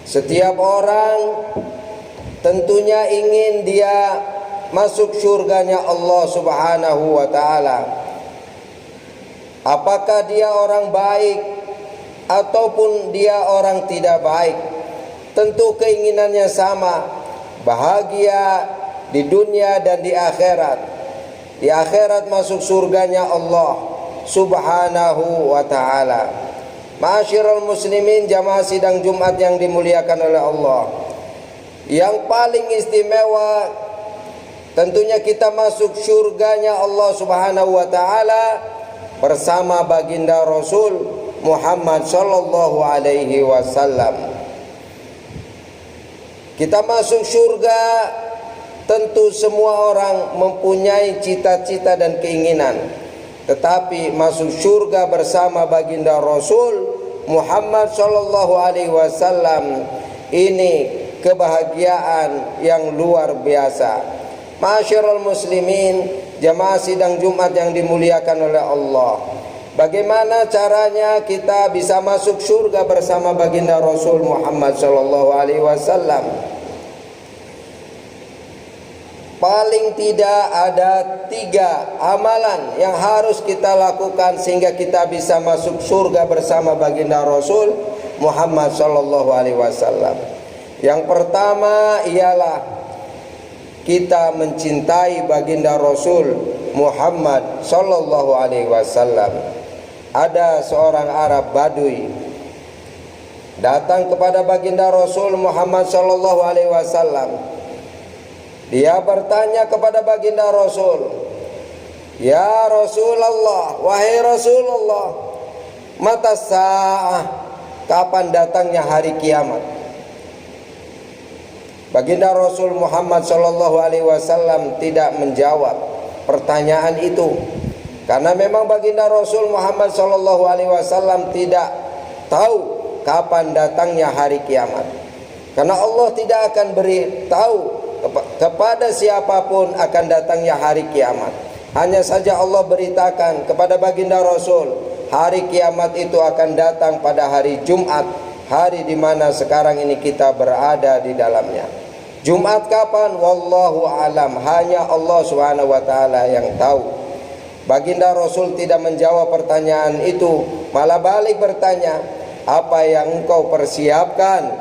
Setiap orang tentunya ingin dia masuk surganya Allah Subhanahu wa ta'ala. Apakah dia orang baik ataupun dia orang tidak baik, tentu keinginannya sama, bahagia di dunia dan di akhirat. Di akhirat masuk surganya Allah Subhanahu wa ta'ala. Ma'asyiral muslimin, jamaah sidang Jumat yang dimuliakan oleh Allah, yang paling istimewa tentunya kita masuk surganya Allah Subhanahu wa ta'ala bersama baginda Rasul Muhammad sallallahu alaihi wasallam. Kita masuk surga, tentu semua orang mempunyai cita-cita dan keinginan, tetapi masuk surga bersama baginda Rasul Muhammad sallallahu alaihi wasallam ini kebahagiaan yang luar biasa. Ma'asyiral muslimin, jamaah sidang Jumat yang dimuliakan oleh Allah, bagaimana caranya kita bisa masuk surga bersama baginda Rasul Muhammad sallallahu alaihi wasallam? Paling tidak ada 3 amalan yang harus kita lakukan sehingga kita bisa masuk surga bersama baginda Rasul Muhammad sallallahu alaihi wasallam. Yang pertama ialah kita mencintai baginda Rasul Muhammad sallallahu alaihi wasallam. Ada seorang Arab Badui datang kepada baginda Rasul Muhammad sallallahu alaihi wasallam. Dia bertanya kepada baginda Rasul, "Ya Rasulullah, wahai Rasulullah, mata sa'ah, kapan datangnya hari kiamat?" Baginda Rasul Muhammad sallallahu alaihi wasallam tidak menjawab pertanyaan itu, karena memang baginda Rasul Muhammad sallallahu alaihi wasallam tidak tahu kapan datangnya hari kiamat. Karena Allah tidak akan beritahu kepada siapapun akan datangnya hari kiamat. Hanya saja Allah beritakan kepada baginda Rasul, hari kiamat itu akan datang pada hari Jumat, hari di mana sekarang ini kita berada di dalamnya. Jumat kapan? Wallahu alam, hanya Allah Subhanahu wa taala yang tahu. Baginda Rasul tidak menjawab pertanyaan itu, malah balik bertanya, "Apa yang engkau persiapkan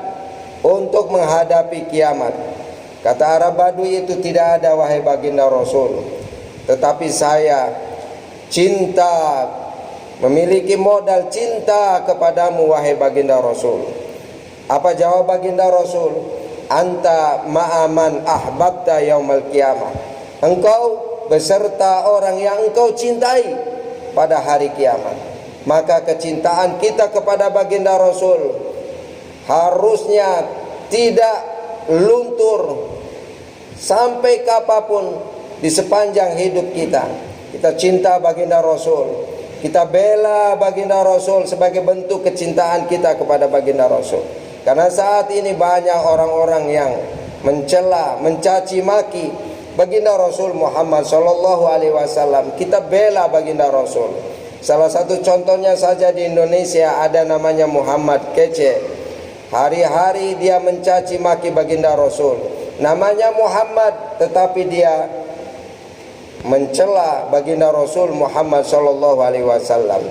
untuk menghadapi kiamat?" Kata Arab Badui itu, "Tidak ada wahai baginda Rasul, tetapi saya cinta, memiliki modal cinta kepadamu wahai baginda Rasul." Apa jawab baginda Rasul? "Anta ma'aman ahbabta yaumal qiyamah." Engkau beserta orang yang engkau cintai pada hari kiamat. Maka kecintaan kita kepada baginda Rasul harusnya tidak luntur sampai kapanpun di sepanjang hidup kita. Kita cinta baginda Rasul, kita bela baginda Rasul sebagai bentuk kecintaan kita kepada baginda Rasul. Karena saat ini banyak orang-orang yang mencela, mencaci maki baginda Rasul Muhammad sallallahu alaihi wasallam. Kita bela baginda Rasul. Salah satu contohnya saja di Indonesia ada namanya Muhammad Kece. Hari-hari dia mencaci maki baginda Rasul. Namanya Muhammad, tetapi dia mencela baginda Rasul Muhammad sallallahu alaihi wasallam.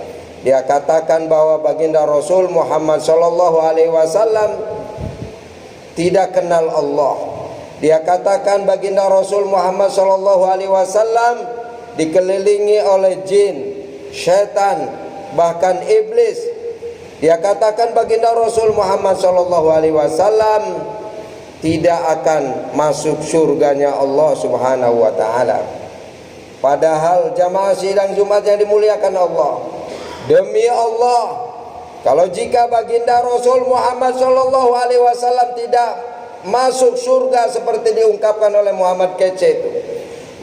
Dia katakan bahwa baginda Rasul Muhammad sallallahu alaihi wasallam tidak kenal Allah. Dia katakan baginda Rasul Muhammad sallallahu alaihi wasallam dikelilingi oleh jin, syaitan, bahkan iblis. Dia katakan baginda Rasul Muhammad sallallahu alaihi wasallam tidak akan masuk surganya Allah Subhanahu wa ta'ala. Padahal jamaah sidang Jumat yang dimuliakan Allah, demi Allah, kalau jika baginda Rasul Muhammad sallallahu alaihi wasallam tidak masuk surga seperti diungkapkan oleh Muhammad Kece itu,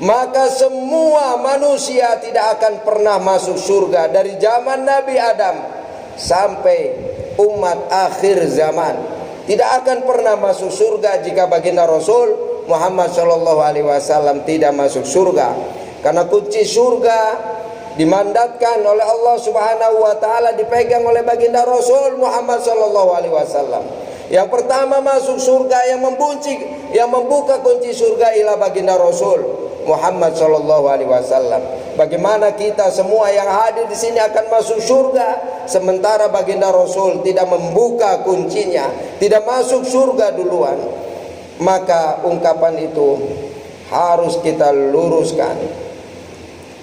maka semua manusia tidak akan pernah masuk surga dari zaman Nabi Adam sampai umat akhir zaman. Tidak akan pernah masuk surga jika baginda Rasul Muhammad sallallahu alaihi wasallam tidak masuk surga. Karena kunci surga dimandatkan oleh Allah Subhanahu wa taala dipegang oleh baginda Rasul Muhammad sallallahu alaihi wasallam. Yang pertama masuk surga, yang membuka kunci surga ialah baginda Rasul Muhammad sallallahu alaihi wasallam. Bagaimana kita semua yang hadir di sini akan masuk surga sementara baginda Rasul tidak membuka kuncinya, tidak masuk surga duluan? Maka ungkapan itu harus kita luruskan.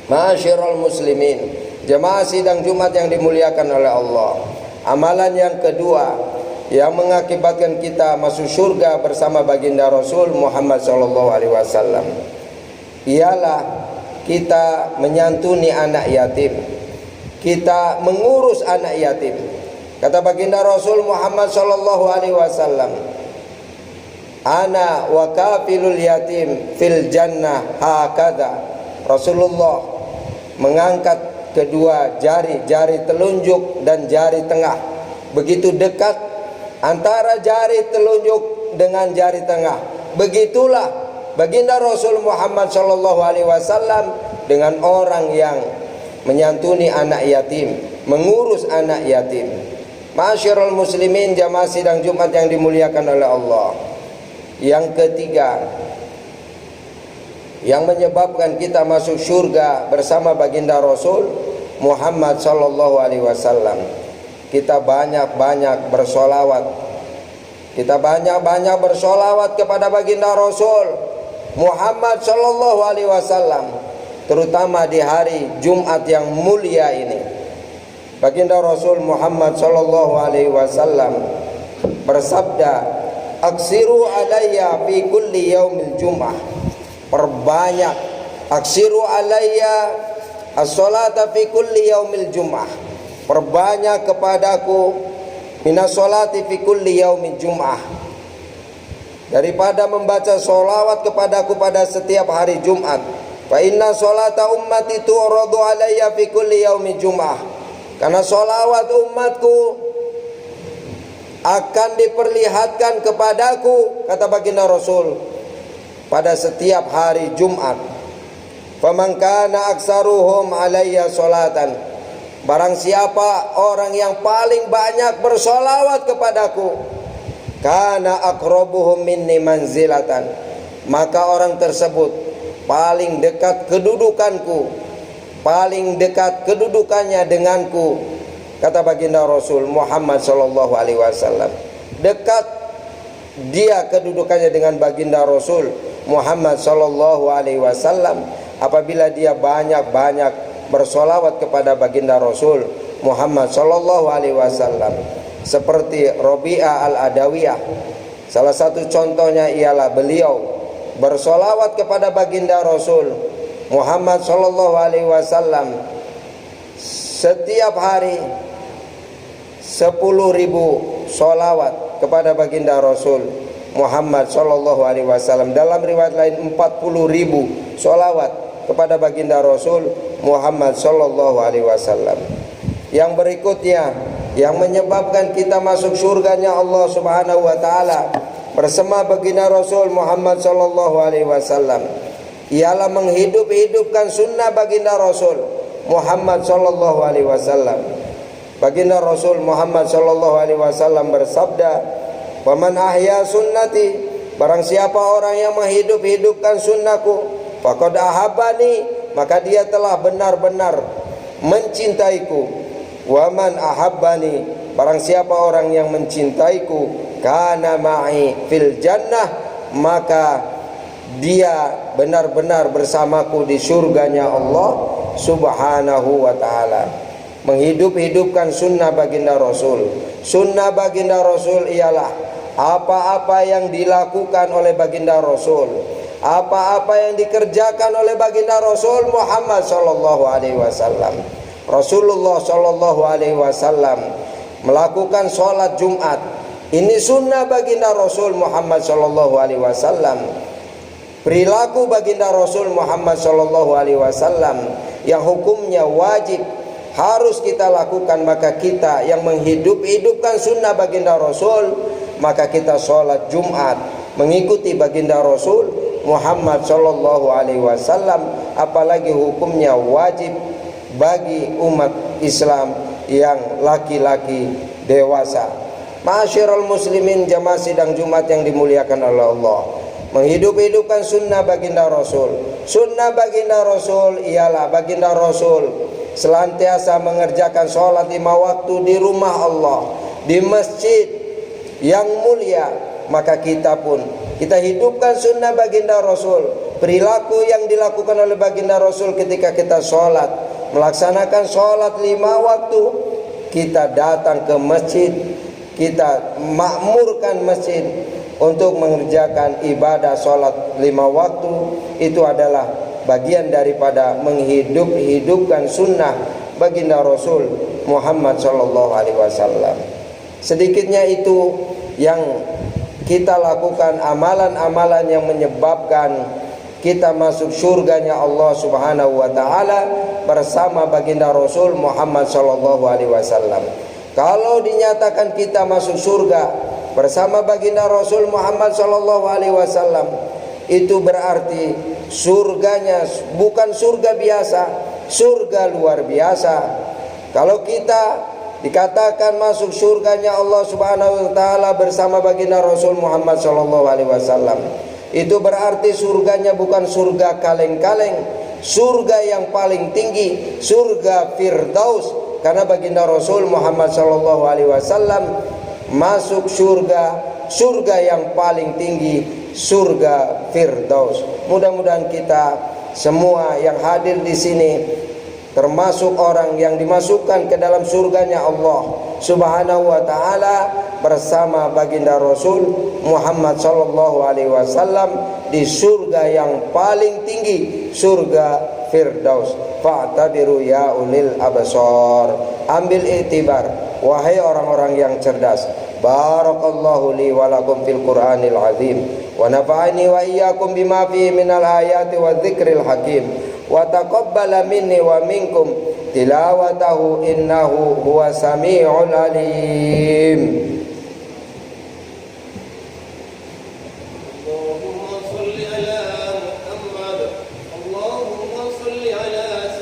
Ma'asyiral muslimin, jemaah sidang Jumat yang dimuliakan oleh Allah. Amalan yang kedua yang mengakibatkan kita masuk surga bersama baginda Rasul Muhammad sallallahu alaihi wasallam ialah kita menyantuni anak yatim, kita mengurus anak yatim. Kata baginda Rasul Muhammad sallallahu alaihi wasallam, ana wa kafilul yatim fil jannah hakadha. Rasulullah mengangkat kedua jari telunjuk dan jari tengah, begitu dekat antara jari telunjuk dengan jari tengah. Begitulah baginda Rasul Muhammad sallallahu alaihi wasallam dengan orang yang menyantuni anak yatim, mengurus anak yatim. Ma'asyiral muslimin, jamaah sidang Jumat yang dimuliakan oleh Allah. Yang ketiga yang menyebabkan kita masuk surga bersama baginda Rasul Muhammad sallallahu alaihi wasallam, kita banyak-banyak bersolawat. Kita banyak-banyak bersolawat kepada baginda Rasul Muhammad sallallahu alaihi wasallam, terutama di hari Jumat yang mulia ini. Baginda Rasul Muhammad sallallahu alaihi wasallam bersabda, "Aksiru alayya fi kulli yaumil jum'ah." Perbanyak, aksiru alayya as-salata fi kulli yaumil jum'ah. Perbanyak kepadaku minas salati fi kulli yaumil jum'ah, daripada membaca solawat kepadaku pada setiap hari Jumat. Fa inna solata ummati tu'radu alayya fi kulli yaumi jum'ah. Karena solawat umatku akan diperlihatkan kepadaku, kata baginda Rasul, pada setiap hari Jumat. Faman kana aksaruhum alayya solatan. Barang siapa orang yang paling banyak bersolawat kepadaku, kana aqrabuhum minni manzilatan, maka orang tersebut paling dekat kedudukanku, paling dekat kedudukannya denganku, kata baginda Rasul Muhammad sallallahu alaihi wasallam. Dekat dia kedudukannya dengan baginda Rasul Muhammad sallallahu alaihi wasallam apabila dia banyak-banyak bersolawat kepada baginda Rasul Muhammad sallallahu alaihi wasallam. Seperti Rabi'ah al-Adawiyah, salah satu contohnya ialah beliau bersolawat kepada baginda Rasul Muhammad sallallahu alaihi wasallam setiap hari 10.000 solawat kepada baginda Rasul Muhammad sallallahu alaihi wasallam. Dalam riwayat lain 40.000 solawat kepada baginda Rasul Muhammad sallallahu alaihi wasallam. Yang berikutnya yang menyebabkan kita masuk surganya Allah Subhanahu wa taala bersama baginda Rasul Muhammad sallallahu alaihi wasallam ialah menghidupkan sunnah baginda Rasul Muhammad sallallahu alaihi wasallam. Baginda Rasul Muhammad sallallahu alaihi wasallam bersabda, "Wa man ahya sunnati," barang siapa orang yang menghidupkan sunnahku, faqad ahabbani, maka dia telah benar-benar mencintaiku. Wa man ahabbani, barang siapa orang yang mencintaiku, kana ma'i fil jannah, maka dia benar-benar bersamaku di surganya Allah Subhanahu wa taala. Menghidupkan sunnah baginda Rasul. Sunnah baginda Rasul ialah apa-apa yang dilakukan oleh baginda Rasul, apa-apa yang dikerjakan oleh baginda Rasul Muhammad sallallahu alaihi wasallam. Rasulullah sallallahu alaihi wasallam melakukan sholat Jumat. Ini sunnah baginda Rasul Muhammad sallallahu alaihi wasallam. Perilaku baginda Rasul Muhammad sallallahu alaihi wasallam yang hukumnya wajib harus kita lakukan, maka kita yang menghidupkan sunnah baginda Rasul, maka kita sholat Jumat mengikuti baginda Rasul Muhammad sallallahu alaihi wasallam, apalagi hukumnya wajib bagi umat Islam yang laki-laki dewasa. Ma'asyiral muslimin, jamaah sidang Jumat yang dimuliakan oleh Allah, menghidup-hidupkan sunnah baginda Rasul. Sunnah baginda Rasul ialah baginda Rasul senantiasa mengerjakan sholat 5 waktu di rumah Allah, di masjid yang mulia. Maka kita pun kita hidupkan sunnah baginda Rasul, perilaku yang dilakukan oleh baginda Rasul ketika kita sholat, melaksanakan sholat 5 waktu. Kita datang ke masjid, kita makmurkan masjid untuk mengerjakan ibadah sholat 5 waktu. Itu adalah bagian daripada menghidupkan sunnah baginda Rasul Muhammad sallallahu alaihi wasallam. Sedikitnya itu yang kita lakukan, amalan-amalan yang menyebabkan kita masuk surganya Allah Subhanahu wa taala bersama baginda Rasul Muhammad sallallahu alaihi wasallam. Kalau dinyatakan kita masuk surga bersama baginda Rasul Muhammad sallallahu alaihi wasallam, itu berarti surganya bukan surga biasa, surga luar biasa. Kalau kita dikatakan masuk surganya Allah Subhanahu wa taala bersama baginda Rasul Muhammad sallallahu alaihi wasallam, itu berarti surganya bukan surga kaleng-kaleng, surga yang paling tinggi, surga Firdaus. Karena baginda Rasul Muhammad sallallahu alaihi wasallam masuk surga yang paling tinggi, surga Firdaus. Mudah-mudahan kita semua yang hadir di sini termasuk orang yang dimasukkan ke dalam surganya Allah Subhanahu wa taala bersama baginda Rasul Muhammad sallallahu alaihi wasallam di surga yang paling tinggi, surga Firdaus. Fa'tabiru ya ulil absar, ambil iktibar wahai orang-orang yang cerdas. Barakallahu li wa lakum fil Qur'anil azim, wa nafa'ani wa iyyakum bima fihi minal ayati wa dzikril hakim, wa taqabbala minni wa minkum tilawatahu innahu huwas samiul alim.